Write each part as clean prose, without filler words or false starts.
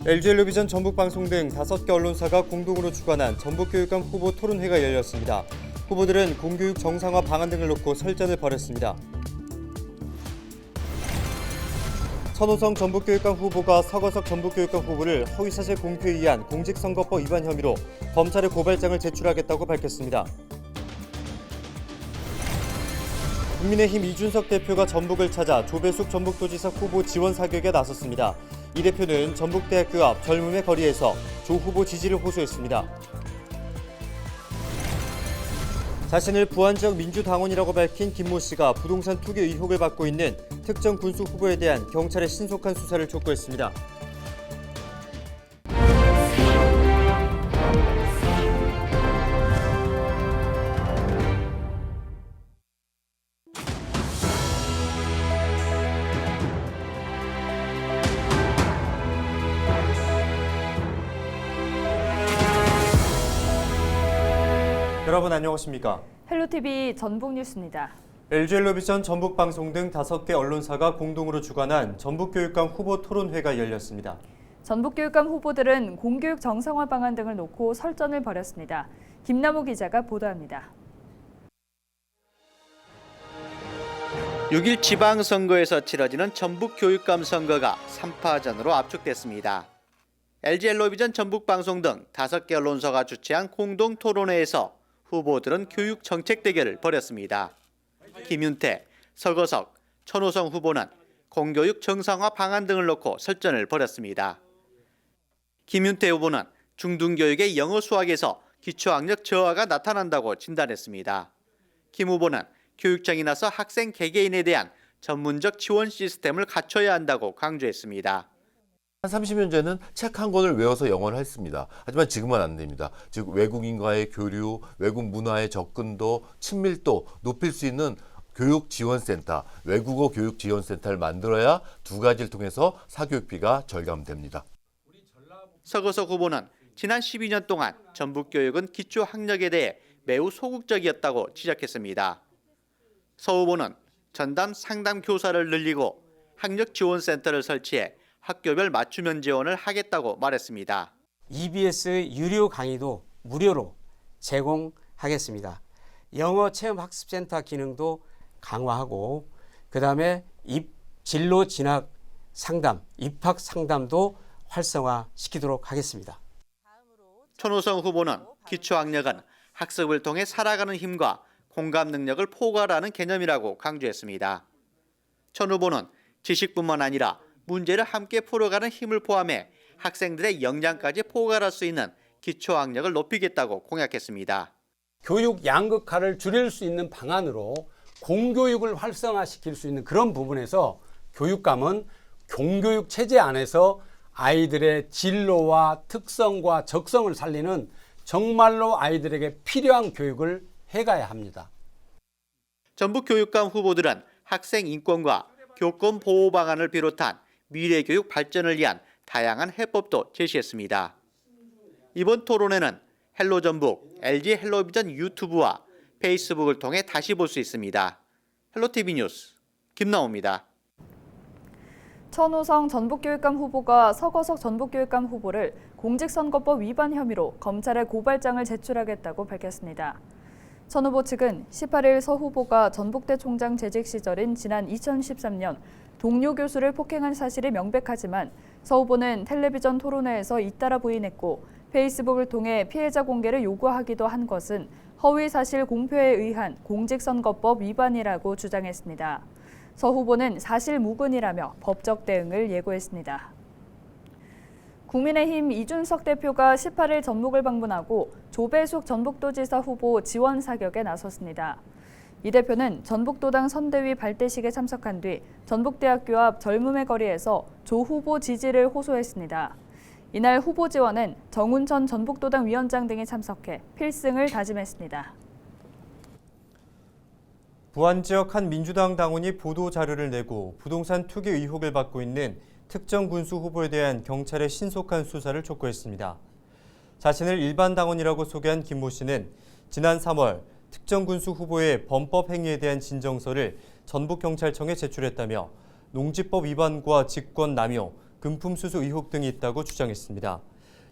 LG엘로비전 전북방송 등 5개 언론사가 공동으로 주관한 전북교육감 후보 토론회가 열렸습니다. 후보들은 공교육 정상화 방안 등을 놓고 설전을 벌였습니다. 천호성 전북교육감 후보가 서거석 전북교육감 후보를 허위사실 공표에 의한 공직선거법 위반 혐의로 검찰에 고발장을 제출하겠다고 밝혔습니다. 국민의힘 이준석 대표가 전북을 찾아 조배숙 전북도지사 후보 지원 사격에 나섰습니다. 이 대표는 전북대학교 앞 젊음의 거리에서 조 후보 지지를 호소했습니다. 자신을 부안지역 민주당원이라고 밝힌 김모 씨가 부동산 투기 의혹을 받고 있는 특정 군수 후보에 대한 경찰의 신속한 수사를 촉구했습니다. 여러분 안녕하십니까? 헬로TV 전북뉴스입니다. LG엘로비전 전북방송 등 5개 언론사가 공동으로 주관한 전북교육감 후보 토론회가 열렸습니다. 전북교육감 후보들은 공교육 정상화 방안 등을 놓고 설전을 벌였습니다. 김남우 기자가 보도합니다. 6일 지방선거에서 치러지는 전북교육감 선거가 3파전으로 압축됐습니다. LG엘로비전 전북방송 등 5개 언론사가 주최한 공동 토론회에서 후보들은 교육 정책 대결을 벌였습니다. 김윤태, 서거석, 천호성 후보는 공교육 정상화 방안 등을 놓고 설전을 벌였습니다. 김윤태 후보는 중등교육의 영어 수학에서 기초학력 저하가 나타난다고 진단했습니다. 김 후보는 교육청이 나서 학생 개개인에 대한 전문적 지원 시스템을 갖춰야 한다고 강조했습니다. 한 30년 전에는 책 한 권을 외워서 영어를 했습니다. 하지만 지금은 안 됩니다. 즉 외국인과의 교류, 외국 문화의 접근도, 친밀도 높일 수 있는 교육지원센터, 외국어 교육지원센터를 만들어야 두 가지를 통해서 사교육비가 절감됩니다. 서거석 후보는 지난 12년 동안 전북교육은 기초학력에 대해 매우 소극적이었다고 지적했습니다. 서 후보는 전담 상담 교사를 늘리고 학력지원센터를 설치해 학교별 맞춤형 지원을 하겠다고 말했습니다. EBS 유료 강의도 무료로 제공하겠습니다. 영어 체험 학습센터 기능도 강화하고 그다음에 진로 진학 상담, 입학 상담도 활성화시키도록 하겠습니다. 천호성 후보는 기초학력은 학습을 통해 살아가는 힘과 공감 능력을 포괄하는 개념이라고 강조했습니다. 천 후보는 지식뿐만 아니라 문제를 함께 풀어가는 힘을 포함해 학생들의 역량까지 포괄할 수 있는 기초학력을 높이겠다고 공약했습니다. 교육 양극화를 줄일 수 있는 방안으로 공교육을 활성화시킬 수 있는 그런 부분에서 교육감은 공교육 체제 안에서 아이들의 진로와 특성과 적성을 살리는 정말로 아이들에게 필요한 교육을 해가야 합니다. 전북교육감 후보들은 학생 인권과 교권 보호 방안을 비롯한 미래 교육 발전을 위한 다양한 해법도 제시했습니다. 이번 토론회는 헬로전북, LG 헬로비전 유튜브와 페이스북을 통해 다시 볼 수 있습니다. 헬로TV 뉴스 김나오입니다. 천호성 전북교육감 후보가 서거석 전북교육감 후보를 공직선거법 위반 혐의로 검찰에 고발장을 제출하겠다고 밝혔습니다. 천 후보 측은 18일 서 후보가 전북대 총장 재직 시절인 지난 2013년 동료 교수를 폭행한 사실이 명백하지만 서 후보는 텔레비전 토론회에서 잇따라 부인했고 페이스북을 통해 피해자 공개를 요구하기도 한 것은 허위 사실 공표에 의한 공직선거법 위반이라고 주장했습니다. 서 후보는 사실무근이라며 법적 대응을 예고했습니다. 국민의힘 이준석 대표가 18일 전북을 방문하고 조배숙 전북도지사 후보 지원 사격에 나섰습니다. 이 대표는 전북도당 선대위 발대식에 참석한 뒤 전북대학교 앞 젊음의 거리에서 조 후보 지지를 호소했습니다. 이날 후보 지원은 정운천 전북도당 위원장 등이 참석해 필승을 다짐했습니다. 부안지역 한 민주당 당원이 보도 자료를 내고 부동산 투기 의혹을 받고 있는 특정 군수 후보에 대한 경찰의 신속한 수사를 촉구했습니다. 자신을 일반 당원이라고 소개한 김모 씨는 지난 3월 특정 군수 후보의 범법 행위에 대한 진정서를 전북경찰청에 제출했다며 농지법 위반과 직권남용, 금품 수수 의혹 등이 있다고 주장했습니다.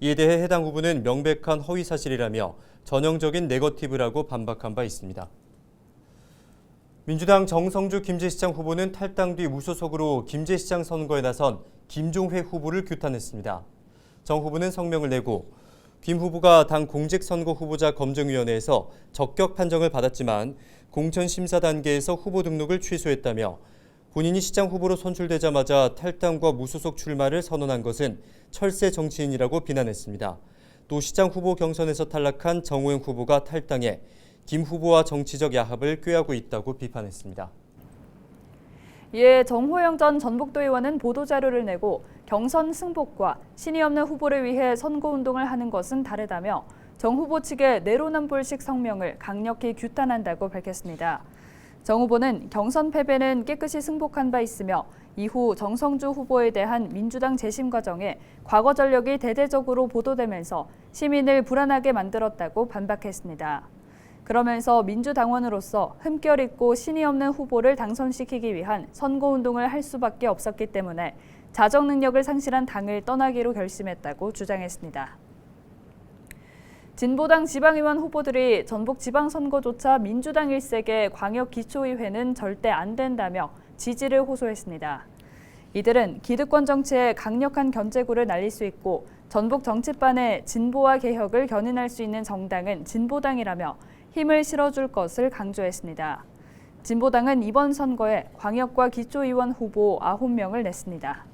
이에 대해 해당 후보는 명백한 허위 사실이라며 전형적인 네거티브라고 반박한 바 있습니다. 민주당 정성주 김제시장 후보는 탈당 뒤 무소속으로 김제시장 선거에 나선 김종회 후보를 규탄했습니다. 정 후보는 성명을 내고 김 후보가 당 공직선거 후보자 검증위원회에서 적격 판정을 받았지만 공천 심사 단계에서 후보 등록을 취소했다며 본인이 시장 후보로 선출되자마자 탈당과 무소속 출마를 선언한 것은 철새 정치인이라고 비난했습니다. 또 시장 후보 경선에서 탈락한 정호영 후보가 탈당해 김 후보와 정치적 야합을 꾀하고 있다고 비판했습니다. 이에 정호영 전 전북도 의원은 보도자료를 내고 경선 승복과 신의 없는 후보를 위해 선거운동을 하는 것은 다르다며 정 후보 측의 내로남불식 성명을 강력히 규탄한다고 밝혔습니다. 정 후보는 경선 패배는 깨끗이 승복한 바 있으며 이후 정성주 후보에 대한 민주당 재심 과정에 과거 전력이 대대적으로 보도되면서 시민을 불안하게 만들었다고 반박했습니다. 그러면서 민주당원으로서 흠결 있고 신의 없는 후보를 당선시키기 위한 선거운동을 할 수밖에 없었기 때문에 자정 능력을 상실한 당을 떠나기로 결심했다고 주장했습니다. 진보당 지방의원 후보들이 전북 지방선거조차 민주당 일색의 광역기초의회는 절대 안 된다며 지지를 호소했습니다. 이들은 기득권 정치에 강력한 견제구를 날릴 수 있고 전북 정치판에 진보와 개혁을 견인할 수 있는 정당은 진보당이라며 힘을 실어줄 것을 강조했습니다. 진보당은 이번 선거에 광역과 기초의원 후보 9명을 냈습니다.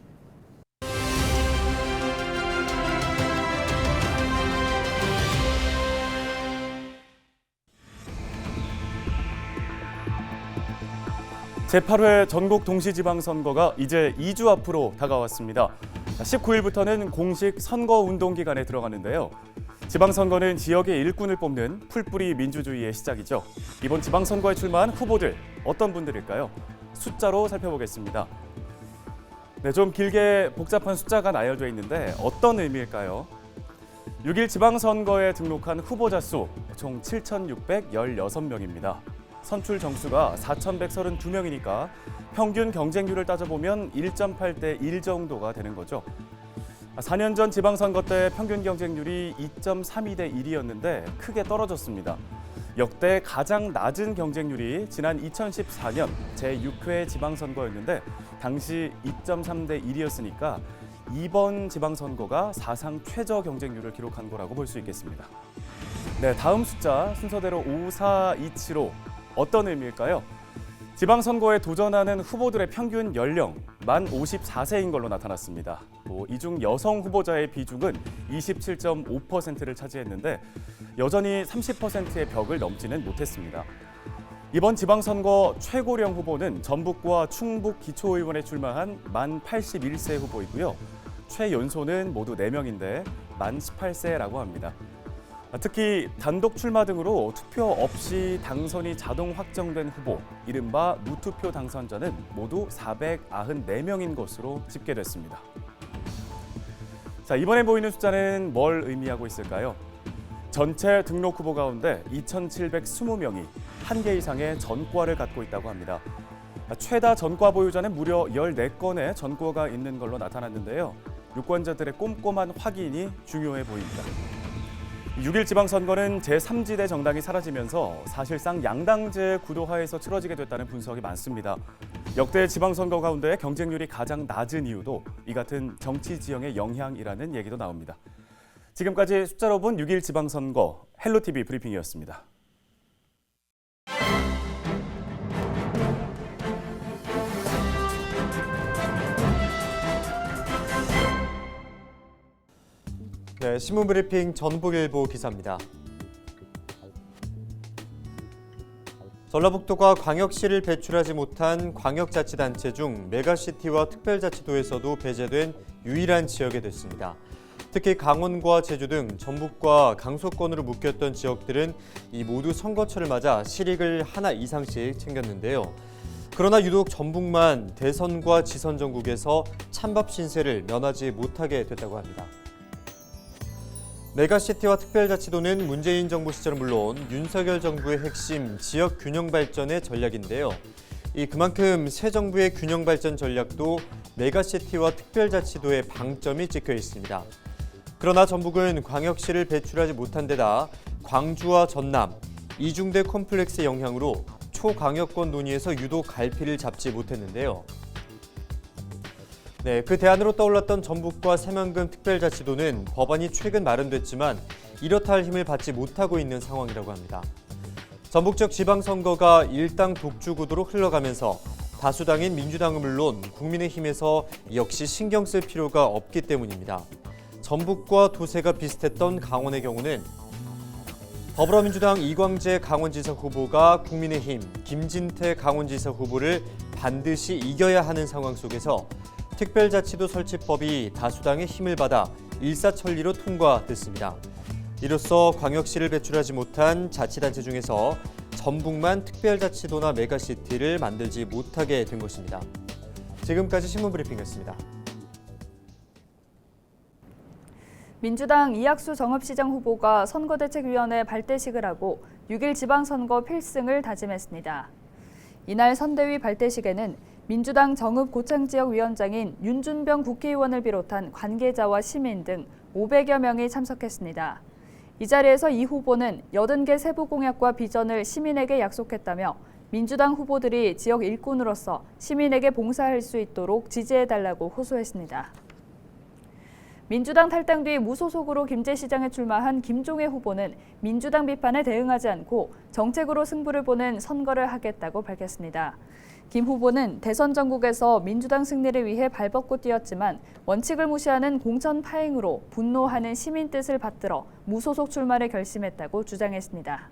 제8회 전국 동시지방선거가 이제 2주 앞으로 다가왔습니다. 19일부터는 공식 선거운동 기간에 들어가는데요. 지방선거는 지역의 일꾼을 뽑는 풀뿌리 민주주의의 시작이죠. 이번 지방선거에 출마한 후보들 어떤 분들일까요? 숫자로 살펴보겠습니다. 네, 좀 길게 복잡한 숫자가 나열되어 있는데 어떤 의미일까요? 6일 지방선거에 등록한 후보자 수 총 7,616명입니다. 선출 정수가 4,132명이니까 평균 경쟁률을 따져보면 1.8대 1 정도가 되는 거죠. 4년 전 지방선거 때 평균 경쟁률이 2.32대 1이었는데 크게 떨어졌습니다. 역대 가장 낮은 경쟁률이 지난 2014년 제6회 지방선거였는데 당시 2.3대 1이었으니까 이번 지방선거가 사상 최저 경쟁률을 기록한 거라고 볼 수 있겠습니다. 네, 다음 숫자 순서대로 5427호 어떤 의미일까요? 지방선거에 도전하는 후보들의 평균 연령 만 54세인 걸로 나타났습니다. 이 중 여성 후보자의 비중은 27.5%를 차지했는데 여전히 30%의 벽을 넘지는 못했습니다. 이번 지방선거 최고령 후보는 전북과 충북 기초의원에 출마한 만 81세 후보이고요. 최연소는 모두 4명인데 만 18세라고 합니다. 특히 단독 출마 등으로 투표 없이 당선이 자동 확정된 후보, 이른바 무투표 당선자는 모두 494명인 것으로 집계됐습니다. 자, 이번에 보이는 숫자는 뭘 의미하고 있을까요? 전체 등록 후보 가운데 2,720명이 1개 이상의 전과를 갖고 있다고 합니다. 최다 전과 보유자는 무려 14건의 전과가 있는 걸로 나타났는데요. 유권자들의 꼼꼼한 확인이 중요해 보입니다. 6일 지방선거는 제3지대 정당이 사라지면서 사실상 양당제 구도하에서 치러지게 됐다는 분석이 많습니다. 역대 지방선거 가운데 경쟁률이 가장 낮은 이유도 이 같은 정치 지형의 영향이라는 얘기도 나옵니다. 지금까지 숫자로 본 6일 지방선거 헬로티비 브리핑이었습니다. 네, 신문브리핑 전북일보 기사입니다. 전라북도가 광역시를 배출하지 못한 광역자치단체 중 메가시티와 특별자치도에서도 배제된 유일한 지역이 됐습니다. 특히 강원과 제주 등 전북과 강서권으로 묶였던 지역들은 이 모두 선거철을 맞아 실익을 하나 이상씩 챙겼는데요. 그러나 유독 전북만 대선과 지선 전국에서 찬밥 신세를 면하지 못하게 됐다고 합니다. 메가시티와 특별자치도는 문재인 정부 시절은 물론 윤석열 정부의 핵심 지역 균형 발전의 전략인데요. 그만큼 새 정부의 균형 발전 전략도 메가시티와 특별자치도의 방점이 찍혀 있습니다. 그러나 전북은 광역시를 배출하지 못한 데다 광주와 전남, 이중대 콤플렉스의 영향으로 초광역권 논의에서 유독 갈피를 잡지 못했는데요. 그 대안으로 떠올랐던 전북과 새만금 특별자치도는 법안이 최근 마련됐지만 이렇다 할 힘을 받지 못하고 있는 상황이라고 합니다. 전북 적 지방선거가 일당 독주 구도로 흘러가면서 다수당인 민주당은 물론 국민의힘에서 역시 신경 쓸 필요가 없기 때문입니다. 전북과 도세가 비슷했던 강원의 경우는 더불어민주당 이광재 강원지사 후보가 국민의힘 김진태 강원지사 후보를 반드시 이겨야 하는 상황 속에서 특별자치도 설치법이 다수당의 힘을 받아 일사천리로 통과됐습니다. 이로써 광역시를 배출하지 못한 자치단체 중에서 전북만 특별자치도나 메가시티를 만들지 못하게 된 것입니다. 지금까지 신문브리핑이었습니다. 민주당 이학수 정읍시장 후보가 선거대책위원회 발대식을 하고 6일 지방선거 필승을 다짐했습니다. 이날 선대위 발대식에는 민주당 정읍 고창지역 위원장인 윤준병 국회의원을 비롯한 관계자와 시민 등 500여 명이 참석했습니다. 이 자리에서 이 후보는 80개 세부 공약과 비전을 시민에게 약속했다며 민주당 후보들이 지역 일꾼으로서 시민에게 봉사할 수 있도록 지지해달라고 호소했습니다. 민주당 탈당 뒤 무소속으로 김제시장에 출마한 김종애 후보는 민주당 비판에 대응하지 않고 정책으로 승부를 보는 선거를 하겠다고 밝혔습니다. 김 후보는 대선 전국에서 민주당 승리를 위해 발벗고 뛰었지만 원칙을 무시하는 공천 파행으로 분노하는 시민 뜻을 받들어 무소속 출마를 결심했다고 주장했습니다.